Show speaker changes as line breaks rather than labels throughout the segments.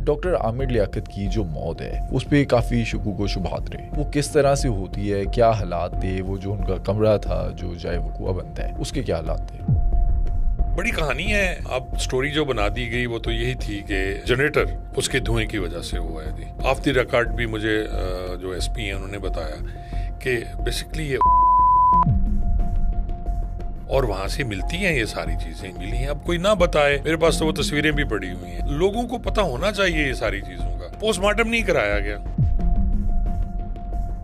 Doctor Aamir Liaquat की जो मौत है उस पर काफ़ी शकूक व शुबहात रहे। वो किस तरह से होती है, क्या हालात थे, वो जो उनका कमरा था जो जाए वकुआ बनता है उसके क्या हालात थे।
बड़ी कहानी है। अब स्टोरी जो बना दी गई वो तो यही थी कि जनरेटर उसके धुएं की वजह से हुआ है। थी ऑफ द रिकॉर्ड भी मुझे जो एसपी हैं उन्होंने बताया कि बेसिकली ये और वहां से मिलती हैं, ये सारी चीजें मिली हैं। अब कोई ना बताए, मेरे पास तो वो तस्वीरें भी पड़ी हुई हैं। लोगों को पता होना चाहिए ये सारी चीजों का। पोस्टमार्टम नहीं कराया गया।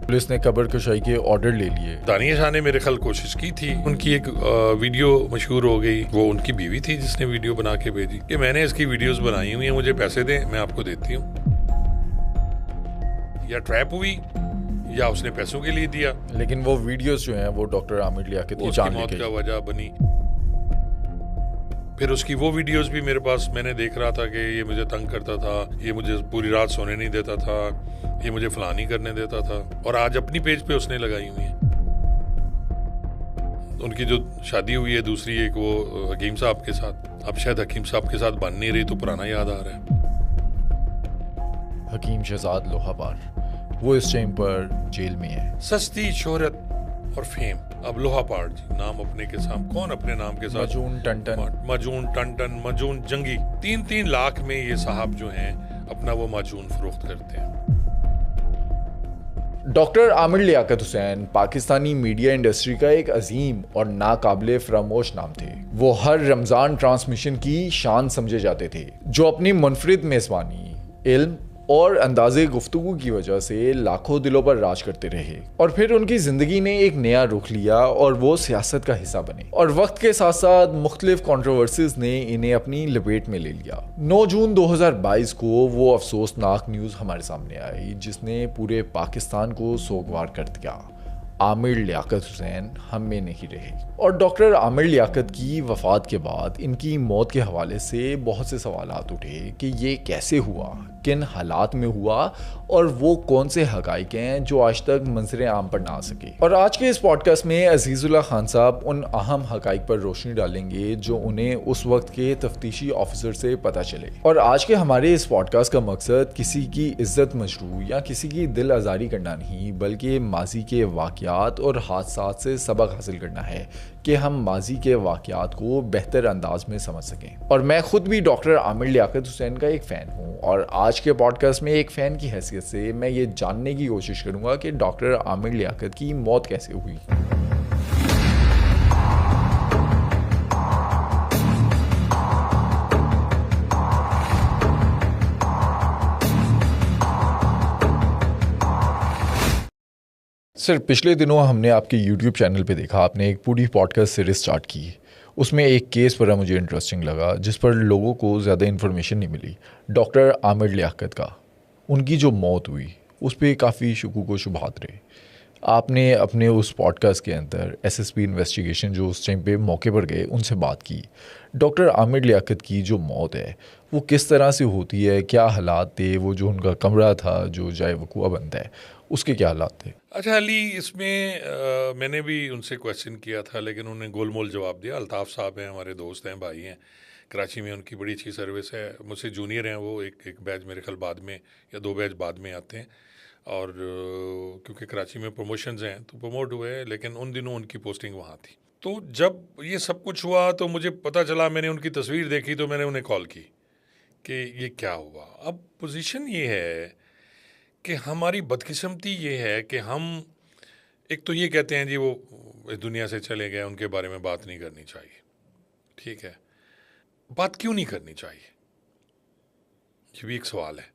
पुलिस ने कब्र कुशाई के ऑर्डर ले लिए।
दानिया शाह ने मेरे ख्याल कोशिश की थी। उनकी एक वीडियो मशहूर हो गई। वो उनकी बीवी थी जिसने वीडियो बना के भेजी कि मैंने इसकी वीडियोस बनाई हुई हैं, मुझे पैसे दें, मैं आपको देती हूँ। या ट्रैप हुई या उसने पैसों के लिए दिया।
लेकिन वो वीडियोस जो हैं वो डॉक्टर आमिर लियाकत की जान
मौत का वजह बनी। फिर उसकी वो वीडियोस भी मेरे पास, मैंने देख रहा था कि ये मुझे तंग करता था, ये मुझे पूरी रात सोने नहीं देता था, ये मुझे फलां नहीं करने देता था। और आज अपनी पेज पे उसने लगाई हुई है। उनकी जो शादी हुई है दूसरी एक, वो हकीम साहब के साथ। अब शायद हकीम साहब के साथ बन नहीं रही तो पुराना याद आ रहा है।
हकीम शहजाद लोहापार वो इस टाइम पर जेल में है।
सस्ती शोहरत और फेम। अब लोहापार जी नाम अपने के साथ, कौन अपने नाम के साथ?
मजून टंटन,
मजून जंगी। 3-3 लाख में ये साहब जो हैं अपना वो माजून फरोख्त करते हैं।
Doctor Aamir Liaquat Hussain Pakistani media industry का एक अजीम और नाकाबिले फरामोश नाम थे। वो हर रमजान ट्रांसमिशन की शान समझे जाते थे, जो अपनी मुनफरिद मेजबानी, इल्म और अंदाजे गुफ्तगू की वजह से लाखों दिलों पर राज करते रहे। और फिर उनकी जिंदगी ने एक नया रुख लिया और वो सियासत का हिस्सा बने। और वक्त के साथ साथ मुख्तलिफ कंट्रोवर्सीज ने इन्हें अपनी लपेट में ले लिया। 9 जून 2022 को वो अफसोसनाक न्यूज़ हमारे सामने आई जिसने पूरे पाकिस्तान को सोगवार कर दिया। आमिर लियाकत हुसैन हम में नहीं रहे। और डॉक्टर आमिर लियाकत की वफ़ात के बाद इनकी मौत के हवाले से बहुत से सवालात उठे कि ये कैसे हुआ, किन हालात में हुआ और वो कौन से हक़ाइक़ हैं जो आज तक मंज़र आम पर ना आ सके। और आज के इस पॉडकास्ट में अजीज़ुल्लाह खान साहब उन अहम हक़ाइक़ पर रोशनी डालेंगे जो उन्हें उस वक्त के तफ्तीशी ऑफिसर से पता चले। और आज के हमारे इस पॉडकास्ट का मकसद किसी की इज्जत मजरू या किसी की दिल आज़ारी करना नहीं, बल्कि माजी के वाक़यात और हादसात से सबक हासिल करना है कि हम माजी के वाक़यात को बेहतर अंदाज में समझ सकें। और मैं खुद भी डॉक्टर आमिर लियाकत हुसैन का एक फ़ैन हूँ और आज के पॉडकास्ट में एक फ़ैन की हैसियत से मैं ये जानने की कोशिश करूँगा कि डॉक्टर आमिर लियाकत की मौत कैसे हुई। सर, पिछले दिनों हमने आपके YouTube चैनल पे देखा आपने एक पूरी पॉडकास्ट सीरीज स्टार्ट की। उसमें एक केस पड़ा मुझे इंटरेस्टिंग लगा जिस पर लोगों को ज़्यादा इन्फॉर्मेशन नहीं मिली। डॉक्टर आमिर लियाकत का, उनकी जो मौत हुई उस पर काफ़ी शकूक व शुबहात रहे। आपने अपने उस पॉडकास्ट के अंदर SSP इन्वेस्टिगेशन जो उस टाइम पे मौके पर गए उनसे बात की। डॉक्टर आमिर लियाकत की जो मौत है वो किस तरह से होती है, क्या हालात थे, वो जो उनका कमरा था जो जाए वकुआ बनता है उसके क्या हालात थे।
अच्छा अली, इसमें मैंने भी उनसे क्वेश्चन किया था लेकिन उन्होंने गोलमोल जवाब दिया। अल्ताफ़ साहब हैं, हमारे दोस्त हैं, भाई हैं, कराची में उनकी बड़ी अच्छी सर्विस है। मुझसे जूनियर हैं वो, एक बैच मेरे ख्याल बाद में या 2 बैच बाद में आते हैं। और क्योंकि कराची में प्रमोशंस हैं तो प्रमोट हुए, लेकिन उन दिनों उनकी पोस्टिंग वहाँ थी। तो जब ये सब कुछ हुआ तो मुझे पता चला, मैंने उनकी तस्वीर देखी तो मैंने उन्हें कॉल की कि ये क्या हुआ। अब पोजीशन ये है कि हमारी बदकिस्मती ये है कि हम एक तो ये कहते हैं जी वो इस दुनिया से चले गए, उनके बारे में बात नहीं करनी चाहिए। ठीक है, बात क्यों नहीं करनी चाहिए, ये भी एक सवाल है।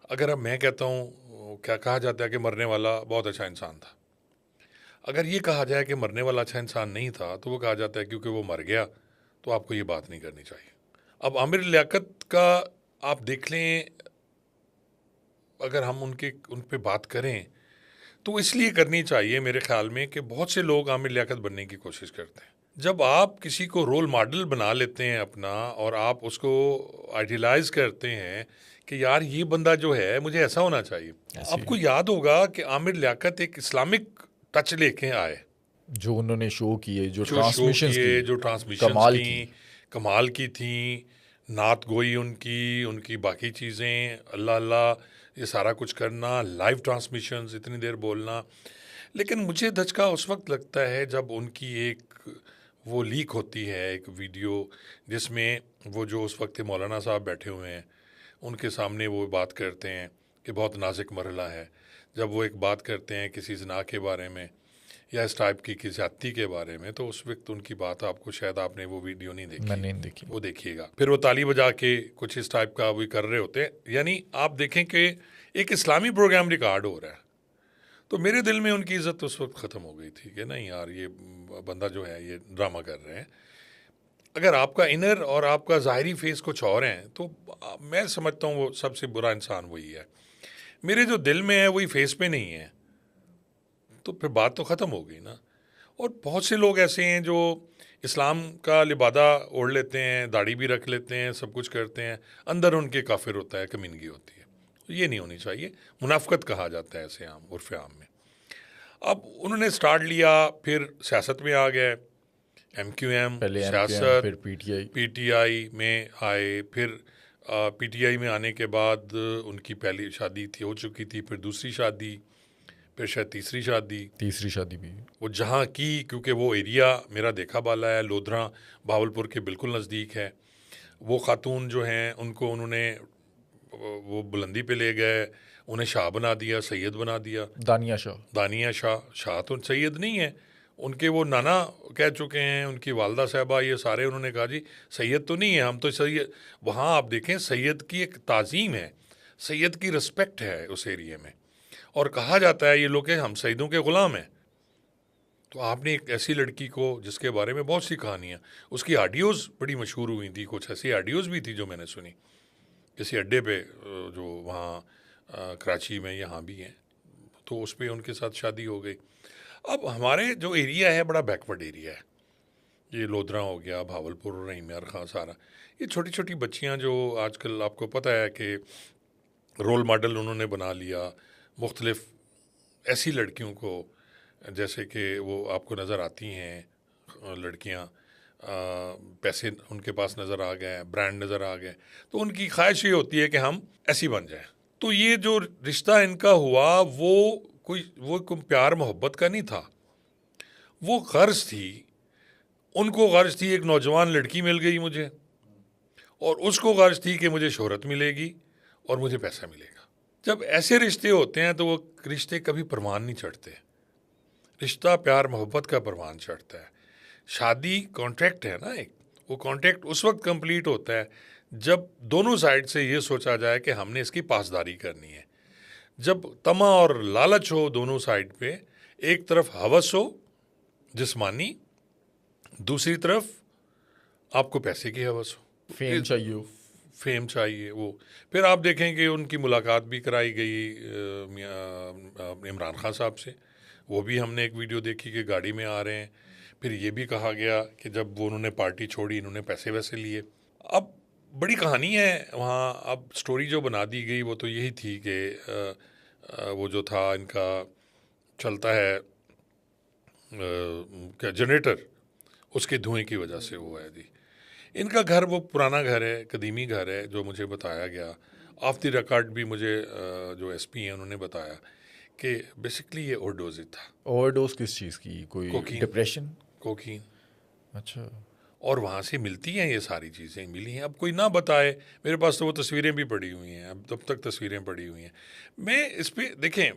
अगर अब मैं कहता हूँ, क्या कहा जाता है कि मरने वाला बहुत अच्छा इंसान था। अगर ये कहा जाए कि मरने वाला अच्छा इंसान नहीं था तो वो कहा जाता है क्योंकि वो मर गया तो आपको ये बात नहीं करनी चाहिए। अब आमिर लियाकत का आप देख लें, अगर हम उन पे बात करें तो इसलिए करनी चाहिए मेरे ख्याल में कि बहुत से लोग आमिर लियाकत बनने की कोशिश करते हैं। जब आप किसी को रोल मॉडल बना लेते हैं अपना और आप उसको आइडियलाइज करते हैं कि यार ये बंदा जो है मुझे ऐसा होना चाहिए। आपको याद होगा कि आमिर लियाकत एक इस्लामिक टच लेके आए,
जो उन्होंने शो किए, जो
ट्रांसमिशन
ट्रांसमिशन
की कमाल की थी। नात गोई उनकी, उनकी बाकी चीज़ें, अल्लाह अल्लाह ये सारा कुछ करना, लाइव ट्रांसमिशंस, इतनी देर बोलना। लेकिन मुझे धचका उस वक्त लगता है जब उनकी एक वो लीक होती है, एक वीडियो जिसमें वो जो उस वक्त मौलाना साहब बैठे हुए हैं उनके सामने वो बात करते हैं कि बहुत नाजुक मरहला है। जब वो एक बात करते हैं किसी जना के बारे में या इस टाइप की ज़्यादती के बारे में, तो उस वक्त उनकी बात आपको, शायद आपने वो वीडियो नहीं देखी,
मैंने नहीं देखी।
वो देखिएगा। फिर वो ताली बजा के कुछ इस टाइप का भी कर रहे होते हैं, यानी आप देखें कि एक इस्लामी प्रोग्राम रिकॉर्ड हो रहा है। तो मेरे दिल में उनकी इज़्ज़त उस वक्त ख़त्म हो गई थी कि नहीं यार, ये बंदा जो है ये ड्रामा कर रहे हैं। अगर आपका इनर और आपका ज़ाहिरी फेस कुछ और हैं तो मैं समझता हूँ वो सबसे बुरा इंसान वही है। मेरे जो दिल में है वही फेस पे नहीं है, तो फिर बात तो ख़त्म हो गई ना। और बहुत से लोग ऐसे हैं जो इस्लाम का लिबादा ओढ़ लेते हैं, दाढ़ी भी रख लेते हैं, सब कुछ करते हैं, अंदर उनके काफिर होता है, कमीनगी होती है। तो ये नहीं होनी चाहिए, मुनाफकत कहा जाता है ऐसे आम उर्फ़ आम में। अब उन्होंने स्टार्ट लिया, फिर सियासत में आ गए, MQM
पहले
सियासत,
फिर
PTI में आए, फिर PTI में आने के बाद उनकी पहली शादी थी, हो चुकी थी, फिर दूसरी शादी, फिर शायद तीसरी शादी
भी
वो जहाँ की, क्योंकि वो एरिया मेरा देखा बाला है, लोधरा भावलपुर के बिल्कुल नज़दीक है। वो खातून जो हैं उनको उन्होंने वो बुलंदी पे ले गए, उन्हें शाह बना दिया, सैयद बना दिया। दानिया शाह तो सैयद नहीं है, उनके वो नाना कह चुके हैं, उनकी वालदा साहबा, ये सारे उन्होंने कहा जी सैयद तो नहीं है, हम तो सैयद। वहाँ आप देखें सैयद की एक ताज़ीम है, सैयद की रिस्पेक्ट है उस एरिए में, और कहा जाता है ये लोग हम सैयदों के ग़ुलाम हैं। तो आपने एक ऐसी लड़की को जिसके बारे में बहुत सी कहानियाँ, उसकी ऑडियोज़ बड़ी मशहूर हुई थी, कुछ ऐसी ऑडियोज़ भी थी जो मैंने सुनी किसी अड्डे पे जो वहाँ कराची में यहाँ भी हैं, तो उस पर उनके साथ शादी हो गई। अब हमारे जो एरिया है बड़ा बैकवर्ड एरिया है, ये लोधरा हो गया, भावलपुर, रहीम यार खां, सारा ये छोटी छोटी बच्चियाँ जो आजकल आपको पता है कि रोल मॉडल उन्होंने बना लिया मुख्तलिफ ऐसी लड़कियों को, जैसे कि वो आपको नज़र आती हैं लड़कियां, पैसे उनके पास नज़र आ गए, ब्रांड नज़र आ गए, तो उनकी ख्वाहिश ये होती है कि हम ऐसी बन जाएं। तो ये जो रिश्ता इनका हुआ वो कोई प्यार मोहब्बत का नहीं था, वो गर्ज थी। उनको गर्ज थी एक नौजवान लड़की मिल गई मुझे, और उसको गर्ज थी कि मुझे शोहरत मिलेगी और मुझे पैसा मिलेगा। जब ऐसे रिश्ते होते हैं तो वो रिश्ते कभी परवान नहीं चढ़ते। रिश्ता प्यार मोहब्बत का परवान चढ़ता है। शादी कॉन्ट्रैक्ट है ना एक, वो कॉन्ट्रैक्ट उस वक्त कंप्लीट होता है जब दोनों साइड से ये सोचा जाए कि हमने इसकी पासदारी करनी है। जब तमा और लालच हो दोनों साइड पे, एक तरफ हवस हो जिस्मानी, दूसरी तरफ आपको पैसे की हवस हो, फेम चाहिए वो। फिर आप देखें कि उनकी मुलाकात भी कराई गई इमरान खान साहब से, वो भी हमने एक वीडियो देखी कि गाड़ी में आ रहे हैं। फिर ये भी कहा गया कि जब वो उन्होंने पार्टी छोड़ी इन्होंने पैसे वैसे लिए। अब बड़ी कहानी है वहाँ। अब स्टोरी जो बना दी गई वो तो यही थी कि वो जो था इनका चलता है क्या जनरेटर, उसके धुएं की वजह से वो है जी। इनका घर वो पुराना घर है, कदीमी घर है जो मुझे बताया गया। ऑफ द रिकॉर्ड भी मुझे जो SP हैं उन्होंने बताया कि बेसिकली ये ओवरडोज था।
ओवरडोज किस चीज़ की? कोई डिप्रेशन?
कोकीन।
अच्छा।
और वहाँ से मिलती हैं ये सारी चीज़ें, मिली हैं। अब कोई ना बताए, मेरे पास तो वो तस्वीरें भी पड़ी हुई हैं, अब तक तस्वीरें पड़ी हुई हैं। मैं इस पर देखें,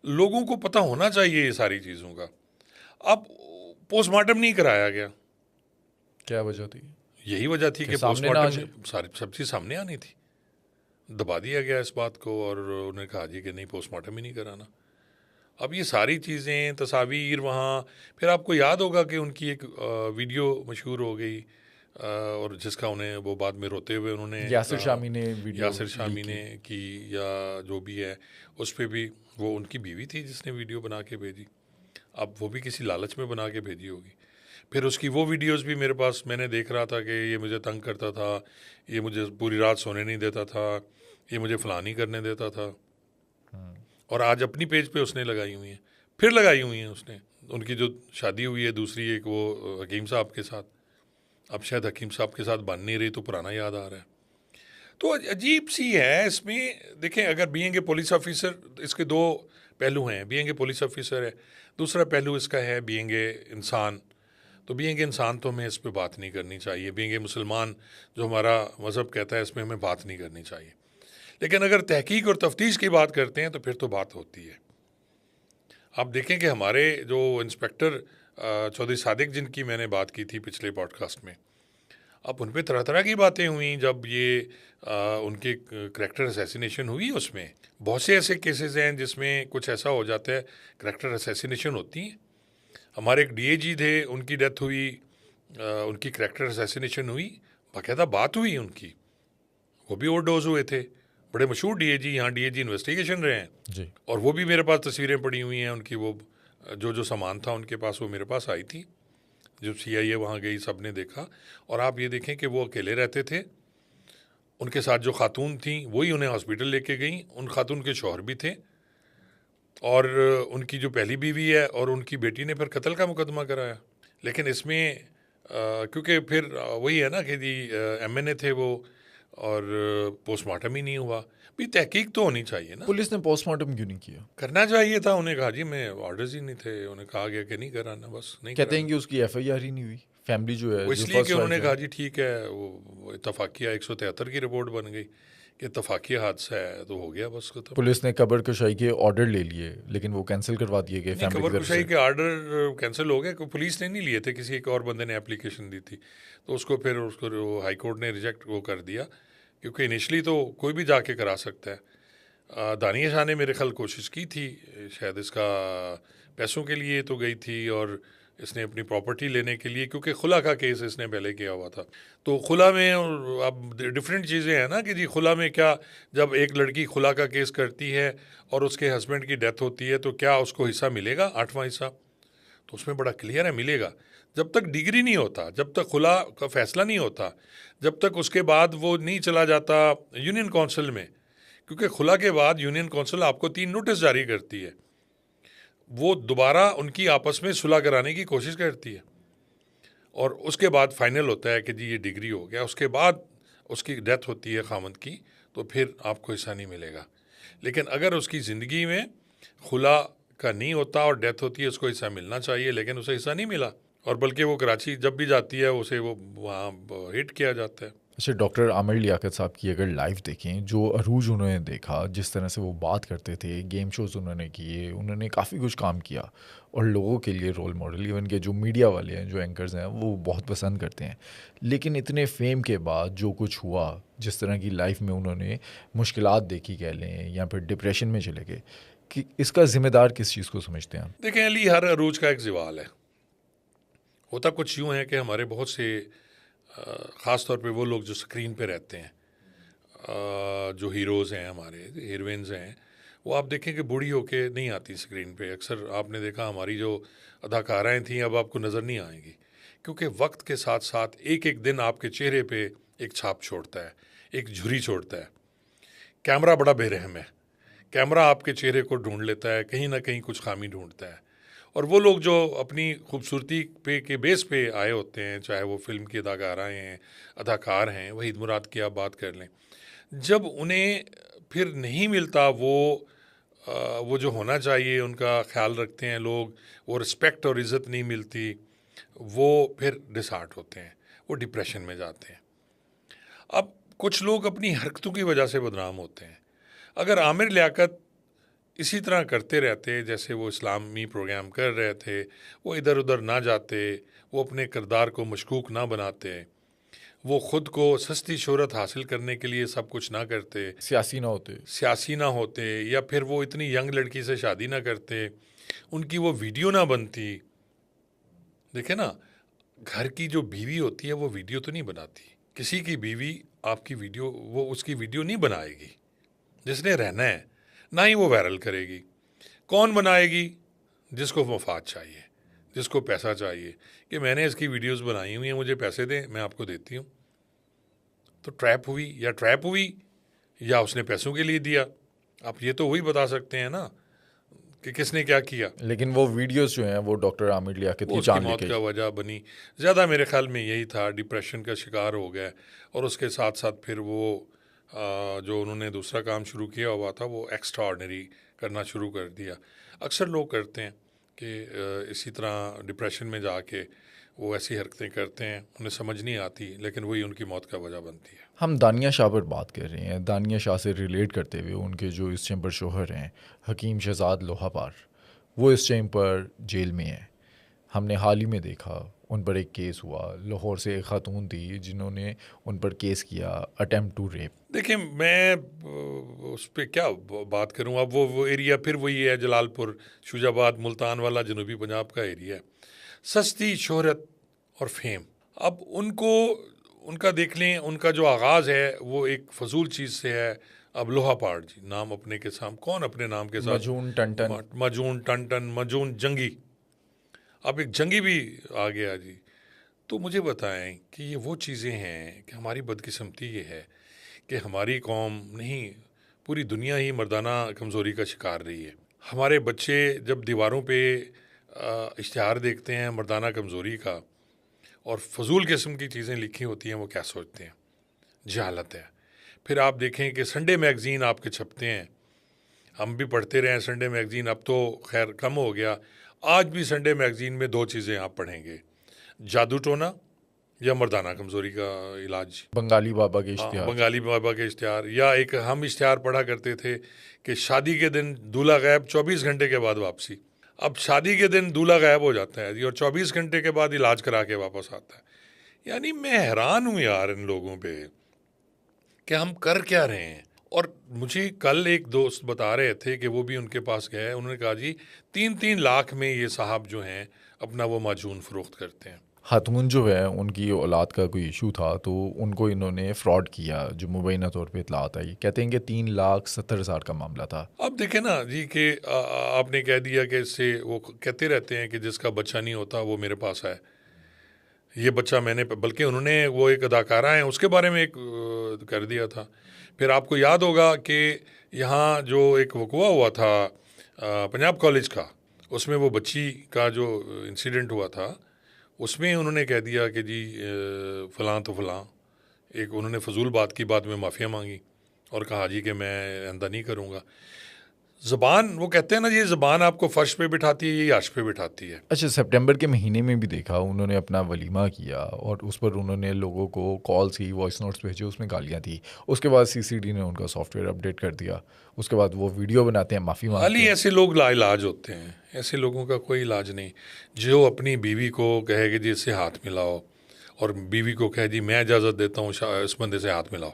लोगों को पता होना चाहिए ये सारी चीज़ों का। अब पोस्टमार्टम नहीं कराया गया,
क्या वजह थी?
यही वजह थी कि पोस्टमार्टम सारी सब चीज़ सामने आनी थी। दबा दिया गया इस बात को और उन्होंने कहा जी कि नहीं पोस्टमार्टम ही नहीं कराना। अब ये सारी चीज़ें तस्वीर वहाँ, फिर आपको याद होगा कि उनकी एक वीडियो मशहूर हो गई और जिसका उन्हें वो बाद में रोते हुए उन्होंने
यासिर शामी ने
की या जो भी है, उस पर भी वो उनकी बीवी थी जिसने वीडियो बना के भेजी। अब वो भी किसी लालच में बना के भेजी होगी। फिर उसकी वो वीडियोस भी मेरे पास, मैंने देख रहा था कि ये मुझे तंग करता था, ये मुझे पूरी रात सोने नहीं देता था, ये मुझे फलां नहीं करने देता था। और आज अपनी पेज पे उसने लगाई हुई हैं, फिर लगाई हुई हैं उसने। उनकी जो शादी हुई है दूसरी एक वो हकीम साहब के साथ, अब शायद हकीम साहब के साथ बन नहीं रही तो पुराना याद आ रहा है। तो अजीब सी है इसमें। देखें, अगर बीइंग ए पुलिस ऑफिसर, इसके दो पहलू हैं। बीइंग ए पुलिस ऑफिसर है, दूसरा पहलू इसका है बीइंग ए इंसान। तो बीइंग ए इंसान तो हमें इस पे बात नहीं करनी चाहिए। बीइंग ए मुसलमान, जो हमारा मज़हब कहता है, इसमें हमें बात नहीं करनी चाहिए। लेकिन अगर तहकीक और तफ्तीश की बात करते हैं तो फिर तो बात होती है। आप देखें कि हमारे जो इंस्पेक्टर चौधरी सादिक, जिनकी मैंने बात की थी पिछले पॉडकास्ट में, अब उन पर तरह तरह की बातें हुई जब ये उनके करैक्टर असैसिनेशन हुई। उसमें बहुत से ऐसे केसेस हैं जिसमें कुछ ऐसा हो जाता है, करैक्टर असैसिनेशन होती है। हमारे एक डीएजी थे, उनकी डेथ हुई, उनकी करैक्टर असैसिनेशन हुई, बाकायदा बात हुई उनकी, वो भी ओवरडोज हुए थे। बड़े मशहूर डीएजी, यहाँ डीएजी इन्वेस्टिगेशन रहे हैं
जी।
और वो भी मेरे पास तस्वीरें पड़ी हुई हैं उनकी। वो जो जो सामान था उनके पास, वो मेरे पास आई थी। जब सीआईए वहाँ गई, सब ने देखा। और आप ये देखें कि वो अकेले रहते थे, उनके साथ जो खातून थी वही उन्हें हॉस्पिटल लेके गई। उन खातून के शौहर भी थे और उनकी जो पहली बीवी है और उनकी बेटी ने फिर कत्ल का मुकदमा कराया। लेकिन इसमें क्योंकि फिर वही है ना कि जी एमएनए थे वो, और पोस्टमार्टम ही नहीं हुआ। भी तहकीक तो होनी चाहिए ना।
पुलिस ने पोस्टमार्टम क्यों नहीं किया?
करना चाहिए था। उन्हें कहा जी, मैं ऑर्डर्स ही नहीं थे, उन्हें कहा गया कि नहीं कराना, बस नहीं
कहते
कराना।
हैं कि उसकी एफआईआर ही नहीं हुई। फैमिली जो है,
वो
जो
इसलिए
फर्स्ट
कि उन्होंने
वाइफ
कहा
है,
जी ठीक है, वो इतफाकिया 173 की रिपोर्ट बन गई कि इतफाकिया हादसा है तो हो गया, बस खत्म।
पुलिस ने कब्र कुशाई के ऑर्डर ले लिए, लेकिन वो कैंसिल करवा दिए गए
नहीं,
फैमिली की
कबर
तरफ
कुशाई
से।
के आर्डर कैंसिल हो गए। पुलिस ने नहीं लिए थे, किसी एक और बंदे ने एप्लीकेशन दी थी, तो उसको फिर उसको हाई कोर्ट ने रिजेक्ट वो कर दिया, क्योंकि इनिशली तो कोई भी जाके करा सकता है। दानिया शाह ने मेरे ख्याल कोशिश की थी, शायद इसका पैसों के लिए तो गई थी, और इसने अपनी प्रॉपर्टी लेने के लिए, क्योंकि खुला का केस इसने पहले किया हुआ था। तो खुला में अब डिफरेंट चीज़ें हैं ना कि जी खुला में क्या, जब एक लड़की खुला का केस करती है और उसके हस्बैंड की डेथ होती है तो क्या उसको हिस्सा मिलेगा, 8वां हिस्सा? तो उसमें बड़ा क्लियर है, मिलेगा। जब तक डिग्री नहीं होता, जब तक खुला का फैसला नहीं होता, जब तक उसके बाद वो नहीं चला जाता यूनियन काउंसिल में, क्योंकि खुला के बाद यूनियन काउंसिल आपको 3 नोटिस जारी करती है। वो दोबारा उनकी आपस में सुलह कराने की कोशिश करती है और उसके बाद फाइनल होता है कि जी ये डिग्री हो गया। उसके बाद उसकी डेथ होती है खामद की, तो फिर आपको हिस्सा नहीं मिलेगा। लेकिन अगर उसकी ज़िंदगी में खुला का नहीं होता और डेथ होती है, उसको हिस्सा मिलना चाहिए, लेकिन उसे हिस्सा नहीं मिला, और बल्कि वो कराची जब भी जाती है उसे वो वहाँ हिट किया जाता है।
अच्छा, डॉक्टर आमिर लियाकत साहब की अगर लाइव देखें, जो अरूज उन्होंने देखा, जिस तरह से वो बात करते थे, गेम शोज़ उन्होंने किए, उन्होंने काफ़ी कुछ काम किया और लोगों के लिए रोल मॉडल, इवन के जो मीडिया वाले हैं, जो एंकर्स हैं, वो बहुत पसंद करते हैं। लेकिन इतने फेम के बाद जो कुछ हुआ, जिस तरह की लाइफ में उन्होंने मुश्किलात देखी कह लें, या फिर डिप्रेशन में चले गए, कि इसका ज़िम्मेदार किस चीज़ को समझते हैं आप?
देखें अली, हर अरूज का एक ज़वाल है। होता कुछ यूँ है कि हमारे बहुत से ख़ास तौर पे वो लोग जो स्क्रीन पे रहते हैं, जो हीरोज़ हैं, हमारे हीरोइंस हैं, वो आप देखें कि बूढ़ी होके नहीं आती स्क्रीन पे। अक्सर आपने देखा हमारी जो अदाकाराएँ थीं अब आपको नज़र नहीं आएंगी, क्योंकि वक्त के साथ साथ एक एक दिन आपके चेहरे पे एक छाप छोड़ता है, एक झुर्री छोड़ता है। कैमरा बड़ा बेरहम है, कैमरा आपके चेहरे को ढूंढ लेता है, कहीं ना कहीं कुछ खामी ढूंढता है। और वो लोग जो अपनी खूबसूरती पे के बेस पे आए होते हैं, चाहे वो फिल्म की अदाकाराएँ हैं, अदाकार हैं, वहीद मुराद की आप बात कर लें, जब उन्हें फिर नहीं मिलता वो जो होना चाहिए, उनका ख्याल रखते हैं लोग, वो रिस्पेक्ट और इज़्ज़त नहीं मिलती, वो फिर डिसहार्ट होते हैं, वो डिप्रेशन में जाते हैं। अब कुछ लोग अपनी हरकतों की वजह से बदनाम होते हैं। अगर आमिर लियाकत इसी तरह करते रहते जैसे वो इस्लामी प्रोग्राम कर रहे थे, वो इधर उधर ना जाते, वो अपने किरदार को मशकूक ना बनाते, वो ख़ुद को सस्ती शोहरत हासिल करने के लिए सब कुछ ना करते,
सियासी ना होते,
या फिर वो इतनी यंग लड़की से शादी ना करते, उनकी वो वीडियो ना बनती। देखे ना, घर की जो बीवी होती है वो वीडियो तो नहीं बनाती। किसी की बीवी आपकी वीडियो, वो उसकी वीडियो नहीं बनाएगी जिसने रहना है, ना ही वो वायरल करेगी। कौन बनाएगी? जिसको मफाद चाहिए, जिसको पैसा चाहिए कि मैंने इसकी वीडियोस बनाई हुई हैं, मुझे पैसे दें, मैं आपको देती हूँ। तो ट्रैप हुई या उसने पैसों के लिए दिया। आप ये तो वही बता सकते हैं ना कि किसने क्या किया।
लेकिन वो वीडियोस जो हैं वो डॉक्टर आमिर लियाकत की
उसकी
जान
मौत
लेके
का वजह बनी। ज़्यादा मेरे ख्याल में यही था, डिप्रेशन का शिकार हो गया और उसके साथ साथ फिर वो जो उन्होंने दूसरा काम शुरू किया हुआ था वो एक्स्ट्रा ऑर्डिनरी करना शुरू कर दिया। अक्सर लोग करते हैं कि इसी तरह डिप्रेशन में जाके वो ऐसी हरकतें करते हैं, उन्हें समझ नहीं आती, लेकिन वही उनकी मौत का वजह बनती है।
हम दानिया शाह पर बात कर रहे हैं। दानिया शाह से रिलेट करते हुए उनके जो इस टाइम पर शोहर हैं हकीम शहजाद लोहापार, वो इस टाइम पर जेल में हैं। हमने हाल ही में देखा उन पर एक केस हुआ, लाहौर से एक खातून थी जिन्होंने उन पर केस किया अटेम्प्ट टू रेप।
देखिए मैं उस पर क्या बात करूं, अब वो एरिया फिर वही है, जलालपुर, शुजाबाद, मुल्तान वाला जनूबी पंजाब का एरिया है। सस्ती शोहरत और फेम, अब उनको उनका देख लें, उनका जो आगाज़ है वो एक फजूल चीज़ से है। अब लोहापार जी नाम अपने के साथ, कौन अपने नाम के साथ,
मजून टंटन,
मजून टंटन, मजून जंगी, अब एक जंगी भी आ गया जी। तो मुझे बताएं कि ये वो चीज़ें हैं कि हमारी बदकिस्मती ये है कि हमारी कौम नहीं, पूरी दुनिया ही मर्दाना कमज़ोरी का शिकार रही है। हमारे बच्चे जब दीवारों पे इश्तिहार देखते हैं मर्दाना कमज़ोरी का और फजूल किस्म की चीज़ें लिखी होती हैं, वो क्या सोचते हैं? जहालत है। फिर आप देखें कि संडे मैगज़ीन आपके छपते हैं, हम भी पढ़ते रहे हैं संडे मैगज़ीन, अब तो खैर कम हो गया। आज भी संडे मैगज़ीन में दो चीज़ें आप पढ़ेंगे, जादू टोना या मर्दाना कमज़ोरी का इलाज,
बंगाली बाबा के इश्तिहार।
बंगाली बाबा के इश्तिहार, या एक हम इश्तिहार पढ़ा करते थे कि शादी के दिन दूल्हा गायब, 24 घंटे के बाद वापसी। अब शादी के दिन दूल्हा गायब हो जाता है जी और 24 घंटे के बाद इलाज करा के वापस आता है। यानी मैं हैरान हूँ यार इन लोगों पे कि हम कर क्या रहे हैं। और मुझे कल एक दोस्त बता रहे थे कि वो भी उनके पास गए, उन्होंने कहा जी 3-3 लाख में ये साहब जो हैं अपना वो माजून फ़रोख्त करते हैं।
खातून जो है उनकी औलाद का कोई इशू था तो उनको इन्होंने फ्रॉड किया, जो मुबैना तौर पे इतलात आई। कहते हैं कि 3,70,000 का मामला था।
अब देखें ना जी कि आपने कह दिया कि इससे, वो कहते रहते हैं कि जिसका बच्चा नहीं होता वो मेरे पास है, ये बच्चा मैंने, बल्कि उन्होंने वो एक अदाकारा है उसके बारे में एक कर दिया था। फिर आपको याद होगा कि यहाँ जो एक वक़ुआ हुआ था पंजाब कॉलेज का, उसमें वो बच्ची का जो इंसिडेंट हुआ था, उसमें उन्होंने कह दिया कि जी फ़लाँ तो फ़लाँ, एक उन्होंने फजूल बात की, बाद में माफ़िया मांगी और कहा जी कि मैं आइंदा नहीं करूँगा। ज़बान, वो कहते हैं ना, ये ज़बान आपको फ़र्श पे बिठाती है, ये अर्श पे बिठाती है।
अच्छा, सितंबर के महीने में भी देखा उन्होंने अपना वलीमा किया और उस पर उन्होंने लोगों को कॉल्स की, वॉइस नोट्स भेजे, उसमें गालियाँ थी। उसके बाद सीसीडी ने उनका सॉफ्टवेयर अपडेट कर दिया। उसके बाद वो वीडियो बनाते हैं, माफ़ी मांगते
खाली
हैं।
ऐसे लोग लाइलाज होते हैं, ऐसे लोगों का कोई इलाज नहीं। जो अपनी बीवी को कहे कि जी इससे हाथ मिलाओ, और बीवी को कहे जी मैं इजाज़त देता हूँ इस बंदे से हाथ मिलाओ,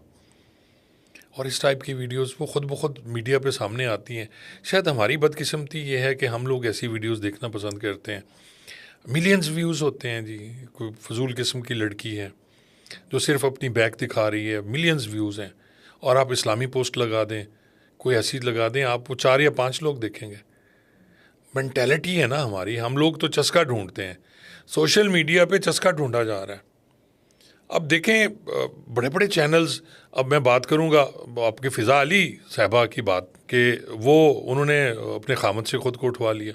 और इस टाइप की वीडियोस वो खुद ब खुद मीडिया पे सामने आती हैं। शायद हमारी बदकिस्मती ये है कि हम लोग ऐसी वीडियोस देखना पसंद करते हैं। मिलियंस व्यूज़ होते हैं जी, कोई फजूल किस्म की लड़की है जो सिर्फ अपनी बैक दिखा रही है, मिलियंस व्यूज़ हैं। और आप इस्लामी पोस्ट लगा दें, कोई ऐसी लगा दें, आप वो 4 या 5 लोग देखेंगे। मेंटेलिटी है ना हमारी, हम लोग तो चस्का ढूंढते हैं, सोशल मीडिया पे चस्का ढूंढा जा रहा है। अब देखें बड़े बड़े चैनल्स, अब मैं बात करूंगा आपके फ़िज़ा अली साहबा की बात, कि वो उन्होंने अपने खामद से ख़ुद को उठवा लिया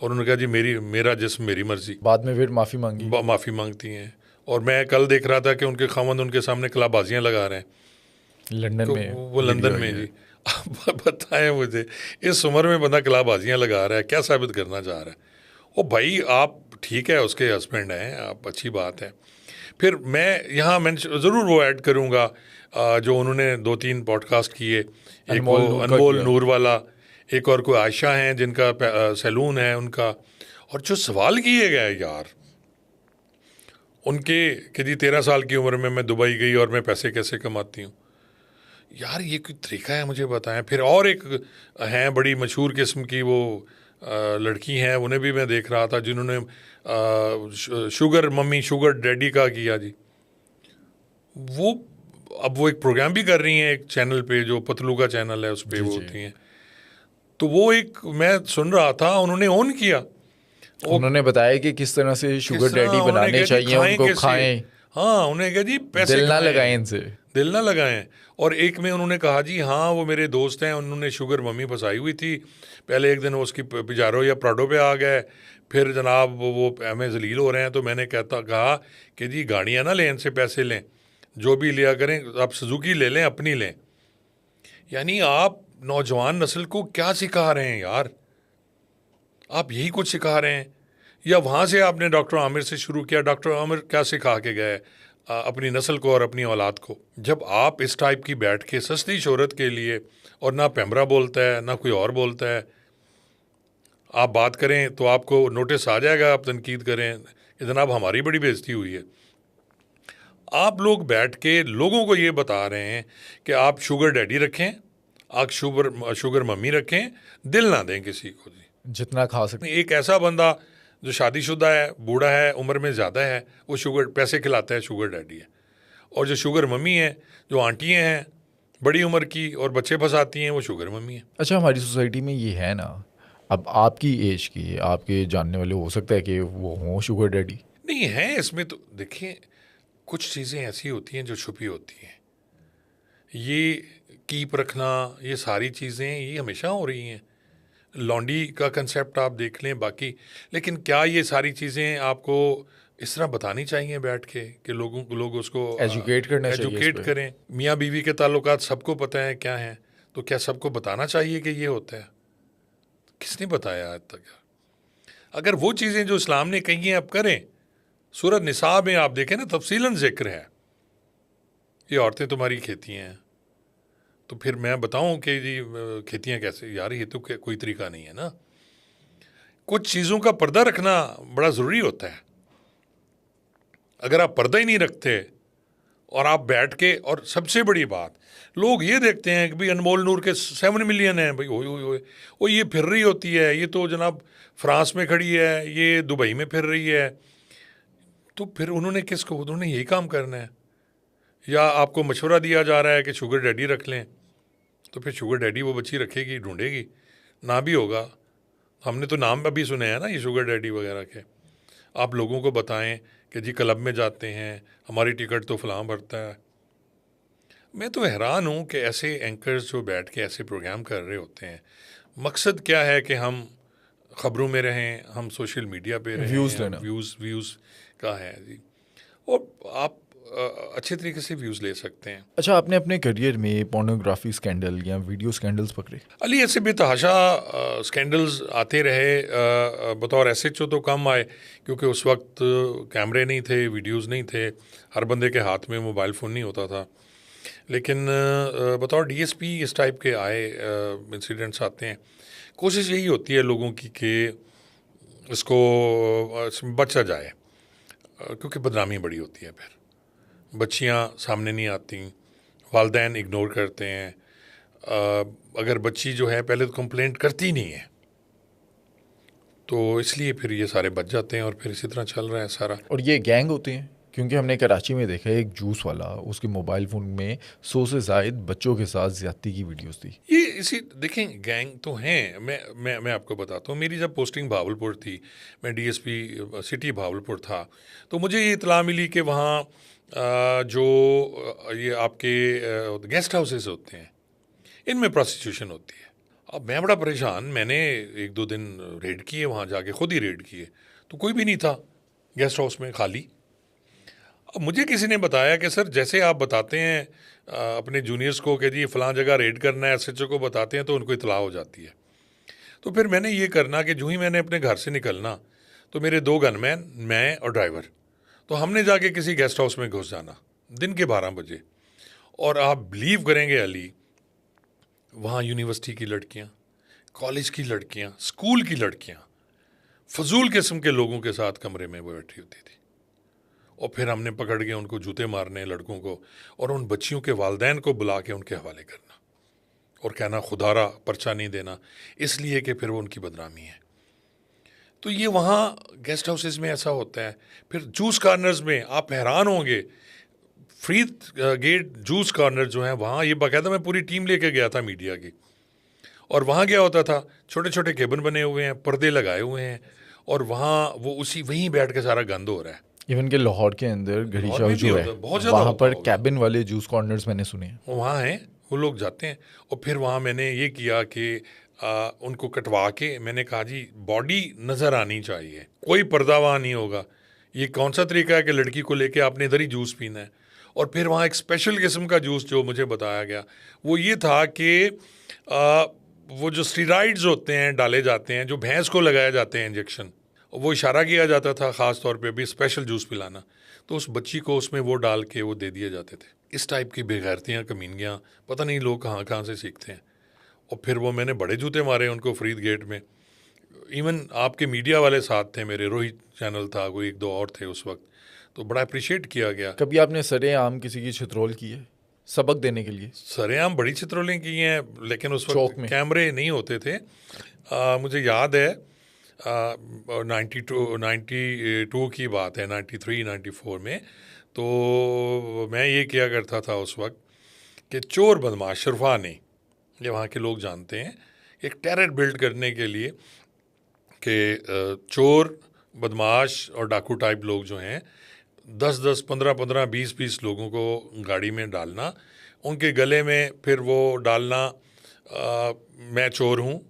और उन्होंने कहा जी मेरा जिस्म मेरी मर्ज़ी।
बाद में फिर माफ़ी मांगी,
माफ़ी मांगती हैं। और मैं कल देख रहा था कि उनके खामद उनके सामने कलाबाजियाँ लगा रहे हैं
लंदन
तो
में,
वो लंदन में जी। अब बताएं मुझे, इस उम्र में बंदा कलाबाजियाँ लगा रहा है, क्या साबित करना चाह रहा है? ओ भाई, आप ठीक है उसके हस्बैंड हैं, आप, अच्छी बात है। फिर मैं यहाँ ज़रूर वो ऐड करूँगा जो उन्होंने 2-3 पॉडकास्ट किए, एक वो अनमोल नूर वाला, एक और कोई आयशा हैं जिनका सैलून है उनका। और जो सवाल किए गए यार उनके कि जी 13 साल की उम्र में मैं दुबई गई और मैं पैसे कैसे कमाती हूँ, यार ये कोई तरीका है? मुझे बताएं। फिर और एक हैं बड़ी मशहूर किस्म की वो लड़की हैं, उन्हें भी मैं देख रहा था जिन्होंने शुगर मम्मी शुगर डैडी का किया जी। वो अब वो एक प्रोग्राम भी कर रही हैं एक चैनल पे, जो पतलू का चैनल है, उस पर वो होती हैं। तो वो एक मैं सुन रहा था, उन्होंने ऑन किया,
उन्होंने बताया कि किस तरह से शुगर डैडी बनाने चाहिए, उनको खाएं,
हाँ उन्हें कहा जी पैसे
दिल ना लगाएं इनसे,
दिल ना लगाएं। और एक में उन्होंने कहा जी हाँ वो मेरे दोस्त हैं, उन्होंने शुगर मम्मी फंसाई हुई थी, पहले एक दिन वो उसकी पिजारो या प्राडो पे आ गए, फिर जनाब वो हमें जलील हो रहे हैं। तो मैंने कहा कि जी गाड़ियाँ ना लें, इनसे पैसे लें, जो भी लिया करें, आप सुजुकी ले लें, अपनी लें। यानी आप नौजवान नस्ल को क्या सिखा रहे हैं यार? आप यही कुछ सिखा रहे हैं। या वहाँ से आपने डॉक्टर आमिर से शुरू किया, डॉक्टर आमिर क्या सिखा के गए अपनी नस्ल को और अपनी औलाद को? जब आप इस टाइप की बैठ के सस्ती शोहरत के लिए, और ना पैमरा बोलता है ना कोई और बोलता है, आप बात करें तो आपको नोटिस आ जाएगा, आप तनकीद करें कि जनाब हमारी बड़ी बेइज्जती हुई है। आप लोग बैठ के लोगों को ये बता रहे हैं कि आप शुगर डैडी रखें, आप शुगर मम्मी रखें, दिल ना दें किसी को जी।
जितना खा सकते।
एक ऐसा बंदा जो शादीशुदा है, बूढ़ा है, उम्र में ज़्यादा है, वो शुगर पैसे खिलाता है, शुगर डैडी है। और जो शुगर मम्मी है, जो आंटियाँ हैं बड़ी उम्र की और बच्चे फंसाती हैं, वो शुगर मम्मी है।
अच्छा, हमारी सोसाइटी में ये है ना, अब आपकी एज की आपके जानने वाले हो सकता है कि वो हों शुगर डैडी।
नहीं है इसमें तो देखिए, कुछ चीज़ें ऐसी होती हैं जो छुपी होती हैं। ये कीप रखना, ये सारी चीज़ें ये हमेशा हो रही हैं। लॉन्डी का कंसेप्ट आप देख लें बाकी, लेकिन क्या ये सारी चीज़ें आपको इस तरह बतानी चाहिए बैठ के कि लोग उसको
एजुकेट करना चाहिए इस
एजुकेट
पे।
करें? मियाँ बीवी के ताल्लुकात सबको पता है क्या हैं, तो क्या सबको बताना चाहिए कि ये होता है? किसने बताया आज तक? अगर वो चीज़ें जो इस्लाम ने कही हैं आप करें, सूरत निसा में आप देखें ना, तफसीलन जिक्र है ये औरतें तुम्हारी खेती हैं, तो फिर मैं बताऊं कि जी खेतियां कैसे? यार ये तो कोई तरीका नहीं है ना। कुछ चीज़ों का पर्दा रखना बड़ा ज़रूरी होता है। अगर आप पर्दा ही नहीं रखते और आप बैठ के, और सबसे बड़ी बात, लोग ये देखते हैं कि भाई अनमोल नूर के 7 मिलियन हैं, भाई ओए वो ये फिर रही होती है, ये तो जनाब फ्रांस में खड़ी है, ये दुबई में फिर रही है। तो फिर उन्होंने यही काम करना है? या आपको मशवरा दिया जा रहा है कि शुगर डैडी रख लें, तो फिर शुगर डैडी वो बच्ची रखेगी, ढूंढेगी, ना भी होगा। हमने तो नाम अभी सुने हैं ना ये शुगर डैडी वगैरह के। आप लोगों को बताएं कि जी क्लब में जाते हैं, हमारी टिकट तो फलां भरता है। मैं तो हैरान हूँ कि ऐसे एंकर्स जो बैठ के ऐसे प्रोग्राम कर रहे होते हैं, मकसद क्या है कि हम ख़बरों में रहें, हम सोशल मीडिया पे रहें,
व्यूज़ लेना।
व्यूज़ का है जी। और आप अच्छे तरीके से व्यूज़ ले सकते हैं।
अच्छा, आपने अपने करियर में पोर्नोग्राफी स्कैंडल या वीडियो स्कैंडल्स पकड़े?
अली ऐसे बेतहाशा स्कैंडल्स आते रहे, बतौर एसएचओ तो कम आए क्योंकि उस वक्त कैमरे नहीं थे, वीडियोस नहीं थे, हर बंदे के हाथ में मोबाइल फ़ोन नहीं होता था। लेकिन बतौर डीएसपी इस टाइप के आए इंसिडेंट्स आते हैं। कोशिश यही होती है लोगों की कि इसको बचा जाए, क्योंकि बदनामी बड़ी होती है। फिर बच्चियां सामने नहीं आती, वालिदैन इग्नोर करते हैं। अगर बच्ची जो है पहले तो कंप्लेंट करती नहीं है, तो इसलिए फिर ये सारे बच जाते हैं और फिर इसी तरह चल रहा है सारा।
और ये गैंग होते हैं, क्योंकि हमने कराची में देखा है एक जूस वाला, उसके मोबाइल फ़ोन में 100 से ज़ायद बच्चों के साथ ज़्यादती की वीडियोस थी।
ये इसी देखें, गैंग तो हैं। मैं आपको बताता हूँ, मेरी जब पोस्टिंग भावलपुर थी, मैं डीएसपी सिटी भावलपुर था, तो मुझे ये इतला मिली कि वहाँ जो ये आपके गेस्ट हाउसेस होते हैं, इनमें प्रोस्टिट्यूशन होती है। अब मैं बड़ा परेशान, मैंने 1-2 दिन रेड किए वहाँ जाके, खुद ही रेड किए, तो कोई भी नहीं था गेस्ट हाउस में, खाली। अब मुझे किसी ने बताया कि सर जैसे आप बताते हैं अपने जूनियर्स को कि जी फ़लाँ जगह रेड करना है, एसएचओ को बताते हैं तो उनको इतला हो जाती है। तो फिर मैंने ये करना कि जो ही मैंने अपने घर से निकलना, तो मेरे 2 गनमैन, मैं और ड्राइवर, तो हमने जाके किसी गेस्ट हाउस में घुस जाना दिन के 12 बजे। और आप बिलीव करेंगे अली, वहाँ यूनिवर्सिटी की लड़कियाँ, कॉलेज की लड़कियाँ, स्कूल की लड़कियाँ, फजूल किस्म के लोगों के साथ कमरे में वो बैठी होती थी। और फिर हमने पकड़ के उनको जूते मारने लड़कों को, और उन बच्चियों के वालिदैन को बुला के उनके हवाले करना और कहना खुदारा पर्चा नहीं देना, इसलिए कि फिर वो उनकी बदनामी है। तो ये वहाँ गेस्ट हाउसेस में ऐसा होता है। फिर जूस कॉर्नर्स में आप हैरान होंगे, फ्री गेट जूस कॉर्नर जो है वहाँ, ये बाकायदा मैं पूरी टीम लेके गया था मीडिया की, और वहाँ क्या होता था, छोटे छोटे केबिन बने हुए हैं, पर्दे लगाए हुए हैं, और वहाँ वो वहीं बैठ के सारा गंद हो रहा है।
इवन के लाहौर के अंदर घड़ी
लाहौर
शाह
में भी
जो है
होता है, बहुत ज़्यादा
वहाँ
होता
पर
होगा।
कैबिन वाले जूस कॉर्नर्स मैंने सुने हैं।
वो वहाँ हैं, वो लोग जाते हैं। और फिर वहाँ मैंने ये किया कि उनको कटवा के मैंने कहा जी बॉडी नज़र आनी चाहिए, कोई पर्दा वहाँ नहीं होगा। ये कौन सा तरीका है कि लड़की को लेके आपने इधर ही जूस पीना है। और फिर वहाँ एक स्पेशल किस्म का जूस जो मुझे बताया गया वो ये था कि वो जो स्टीरॉइड्स होते हैं डाले जाते हैं, जो भैंस को लगाए जाते हैं इंजेक्शन, वो इशारा किया जाता था ख़ास तौर पे भी स्पेशल जूस पिलाना, तो उस बच्ची को उसमें वो डाल के वो दे दिए जाते थे। इस टाइप की बेगैरतियाँ, कमीनियाँ, पता नहीं लोग कहाँ कहाँ से सीखते हैं। और फिर वो मैंने बड़े जूते मारे उनको फरीद गेट में। इवन आपके मीडिया वाले साथ थे मेरे, रोहित चैनल था, कोई एक दो और थे उस वक्त, तो बड़ा अप्रिशिएट किया गया।
कभी आपने सरेआम किसी की छितरोल की है सबक देने के लिए?
सरेआम बड़ी चित्रोलें की हैं, लेकिन उस
चौक
वक्त
में?
कैमरे नहीं होते थे। मुझे याद है 92 की बात है, 93 94 में। तो मैं ये किया करता था उस वक्त कि चोर बदमाश शरफा ने, ये वहाँ के लोग जानते हैं, एक टेरर बिल्ड करने के लिए कि चोर बदमाश और डाकू टाइप लोग जो हैं 10-10 15-15 20-20 लोगों को गाड़ी में डालना, उनके गले में फिर वो डालना मैं चोर हूँ,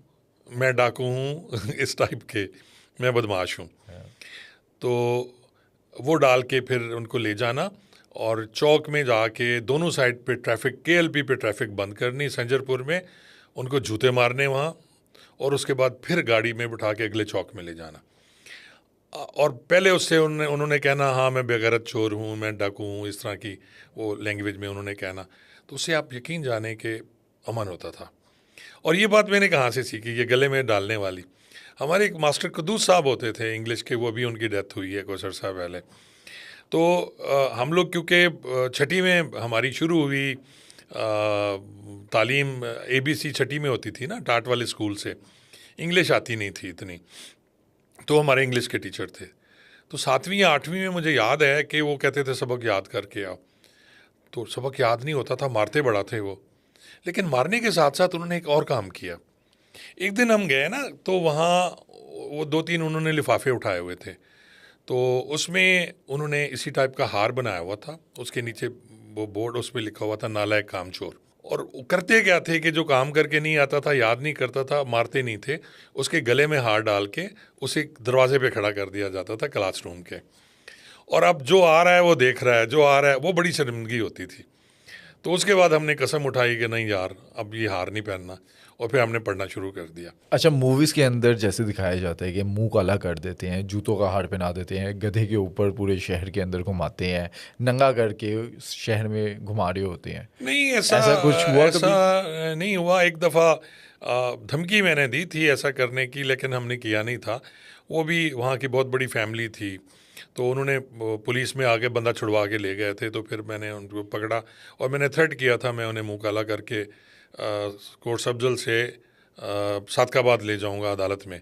मैं डाकू हूँ इस टाइप के, मैं बदमाश हूँ। तो वो डाल के फिर उनको ले जाना और चौक में जाके दोनों साइड पे ट्रैफिक, केएलपी पे ट्रैफिक बंद करनी, संजरपुर में उनको जूते मारने वहाँ, और उसके बाद फिर गाड़ी में बिठा के अगले चौक में ले जाना। और पहले उससे उन्होंने कहना हाँ मैं बेगैरत चोर हूँ, मैं डाकू हूँ, इस तरह की वो लैंग्वेज में उन्होंने कहना, तो उससे आप यकीन जाने के अमन होता था। और ये बात मैंने कहाँ से सीखी, ये गले में डालने वाली। हमारे एक मास्टर कदूस साहब होते थे इंग्लिश के, वो भी उनकी डेथ हुई है कुछ अर्सा पहले। तो हम लोग क्योंकि छठी में हमारी शुरू हुई तालीम, ABC छठी में होती थी ना, टाट वाले स्कूल से, इंग्लिश आती नहीं थी इतनी, तो हमारे इंग्लिश के टीचर थे। तो 7वीं या 8वीं में मुझे याद है कि वो कहते थे सबक याद करके आओ, तो सबक याद नहीं होता था, मारते बड़ा थे वो। लेकिन मारने के साथ साथ उन्होंने एक और काम किया। एक दिन हम गए ना, तो वहाँ वो 2-3 उन्होंने लिफाफे उठाए हुए थे, तो उसमें उन्होंने इसी टाइप का हार बनाया हुआ था, उसके नीचे वो बोर्ड, उस पर लिखा हुआ था नालायक कामचोर। और करते क्या थे कि जो काम करके नहीं आता था, याद नहीं करता था, मारते नहीं थे, उसके गले में हार डाल के उसे दरवाजे पे खड़ा कर दिया जाता था क्लासरूम के। और अब जो आ रहा है वो देख रहा है, जो आ रहा है वो, बड़ी शर्मिंदगी होती थी। तो उसके बाद हमने कसम उठाई कि नहीं यार अब ये हार नहीं पहनना, और फिर हमने पढ़ना शुरू कर दिया।
अच्छा, मूवीज़ के अंदर जैसे दिखाया जाता है कि मुंह काला कर देते हैं, जूतों का हार पहना देते हैं, गधे के ऊपर पूरे शहर के अंदर घुमाते हैं, नंगा करके शहर में घुमा रहे होते हैं,
नहीं ऐसा
कुछ हुआ
ऐसा नहीं हुआ। एक दफ़ा धमकी मैंने दी थी ऐसा करने की, लेकिन हमने किया नहीं था। वो भी वहाँ की बहुत बड़ी फैमिली थी, तो उन्होंने पुलिस में आके बंदा छुड़वा के ले गए थे, तो फिर मैंने उनको पकड़ा और मैंने थ्रेट किया था, मैं उन्हें मुंह काला करके कोर्ट सब्जल से सादकाबाद ले जाऊंगा अदालत में।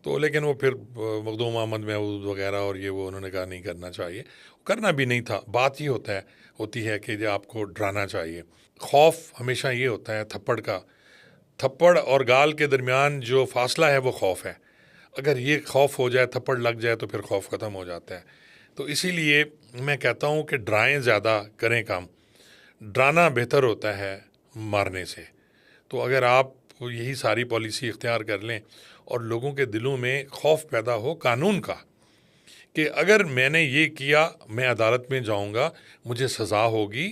तो लेकिन वो फिर मखदूम अहमद महमूद वगैरह और ये वो, उन्होंने कहा नहीं करना चाहिए, करना भी नहीं था। बात ये होती है कि जो आपको डराना चाहिए। खौफ हमेशा ये होता है थप्पड़ का, थप्पड़ और गाल के दरमियान जो फासला है वो खौफ है। अगर ये खौफ हो जाए, थप्पड़ लग जाए, तो फिर खौफ ख़त्म हो जाता है। तो इसीलिए मैं कहता हूँ कि डराएं ज़्यादा, करें काम। डराना बेहतर होता है मारने से। तो अगर आप यही सारी पॉलिसी इख्तियार कर लें और लोगों के दिलों में खौफ पैदा हो कानून का कि अगर मैंने ये किया मैं अदालत में जाऊंगा, मुझे सज़ा होगी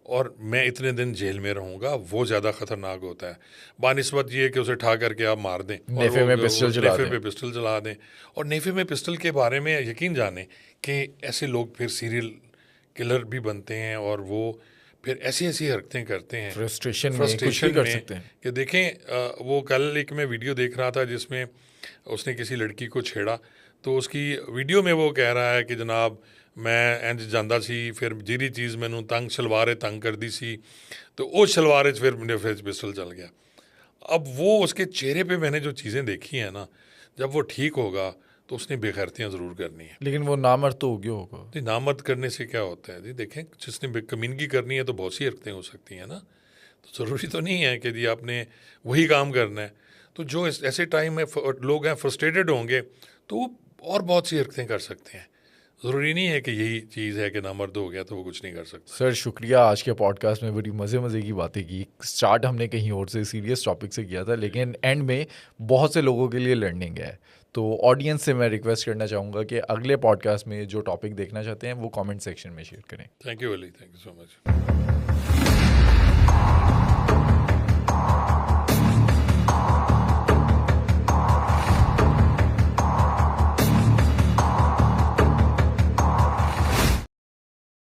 और मैं इतने दिन जेल में रहूंगा, वो ज़्यादा ख़तरनाक होता है बानिस्बत ये कि उसे ठा करके आप मार दें और
नेफे में पिस्टल चला
नेफे
दें।
पे पिस्टल चला दें। और नेफे में पिस्टल के बारे में यकीन जानें कि ऐसे लोग फिर सीरियल किलर भी बनते हैं और वो फिर ऐसी ऐसी हरकतें करते हैं
फ्रस्ट्रेशन में कुछ भी कर सकते हैं।
कि देखें वो कल एक मैं वीडियो देख रहा था जिसमें उसने किसी लड़की को छेड़ा, तो उसकी वीडियो में वो कह रहा है कि जनाब मैं इंज ਜਾਂਦਾ ਸੀ, फिर ਜਿਹੜੀ चीज़ मैनू तंग शलवारे तंग कर दी सी, तो वो शलवारे फिर मेरे फेस पिस्टल चल गया। अब वो उसके चेहरे पे मैंने जो चीज़ें देखी हैं ना, जब वो ठीक होगा तो उसने बेखैरतियाँ ज़रूर करनी है।
लेकिन वो नामर्द तो हो गया होगा।
जी नामर्द करने से क्या होता है जी, देखें जिसने कमीनगी करनी है तो बहुत सी हरकतें हो सकती हैं ना, तो ज़रूरी तो नहीं है कि जी आपने वही काम करना है। तो जो ऐसे टाइम में लोग हैं फ्रस्ट्रेटेड होंगे तो वो और बहुत सी हरकतें कर सकते हैं। ज़रूरी नहीं है कि यही चीज़ है कि ना मर्द हो गया तो वो कुछ नहीं कर सकता।
सर शुक्रिया, आज के पॉडकास्ट में बड़ी मज़े की बातें की। स्टार्ट हमने कहीं और से सीरियस टॉपिक से किया था, लेकिन एंड में बहुत से लोगों के लिए लर्निंग है। तो ऑडियंस से मैं रिक्वेस्ट करना चाहूँगा कि अगले पॉडकास्ट में जो टॉपिक देखना चाहते हैं वो कमेंट सेक्शन में शेयर करें।
Thank you Ali, thank you so much.